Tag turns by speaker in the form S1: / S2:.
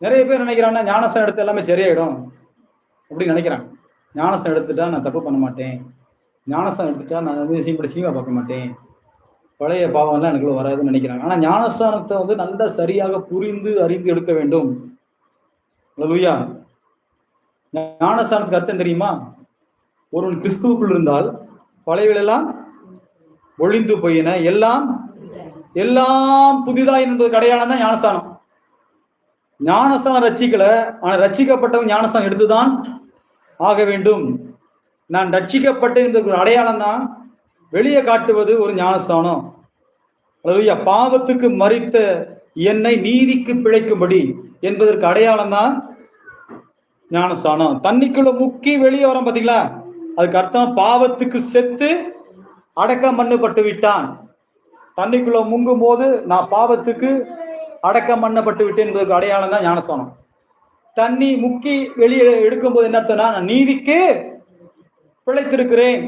S1: நிறைய பேர் நினைக்கிறாங்கன்னா ஞானஸ்தானம் எடுத்து எல்லாமே சரியாயிடும் அப்படின்னு நினைக்கிறாங்க. ஞானஸ்தானம் எடுத்துட்டா நான் தப்பு பண்ண மாட்டேன், ஞானஸ்தானம் எடுத்துட்டா நான் வந்து சினிமா பார்க்க மாட்டேன், பழைய பாவம்லாம் எனக்குள்ள வராதுன்னு நினைக்கிறாங்க. ஆனால் ஞானஸ்தானத்தை வந்து நல்லா சரியாக புரிந்து அறிந்து எடுக்க வேண்டும். அல்லேலூயா. ஞானஸ்தானத்துக்கு அர்த்தம் தெரியுமா? ஒருவன் கிறிஸ்துவுக்குள் இருந்தால் பழையவெல்லாம் ஒழிந்து போயின, எல்லாம் எல்லாம் புதிதாய் என்பது அடையாளம் தான் ஞானஸ்தானம். ஞானஸ்தானம் ரட்சிக்கல, ஆனால் ரட்சிக்கப்பட்டவன் ஞானஸ்தானம் எடுத்துதான் ஆக வேண்டும். நான் ரட்சிக்கப்பட்டேன் என்பது ஒரு அடையாளம் தான் வெளியே காட்டுவது ஒரு ஞானஸ்தானம். அல்லேலூயா. பாவத்துக்கு மரித்த என்னை நீதிக்கு பிழைக்கும்படி என்பதற்கு அடையாளம் தான் ஞானஸ்தானம். தண்ணிக்குள்ள முக்கி வெளியே வரோம் பார்த்தீங்களா, அதுக்கு அர்த்தம் பாவத்துக்கு செத்து அடக்கம் பண்ணப்பட்டு விட்டான். தண்ணிக்குள்ள முங்கும் போது நான் பாவத்துக்கு அடக்கம் பண்ணப்பட்டு விட்டேன் என்பதற்கு அடையாளம் தான் ஞானஸ்தானம். தண்ணி முக்கி வெளியே எடுக்கும் போது என்ன அர்த்தம்னா, நான் நீதிக்கு பிழைத்திருக்கிறேன்,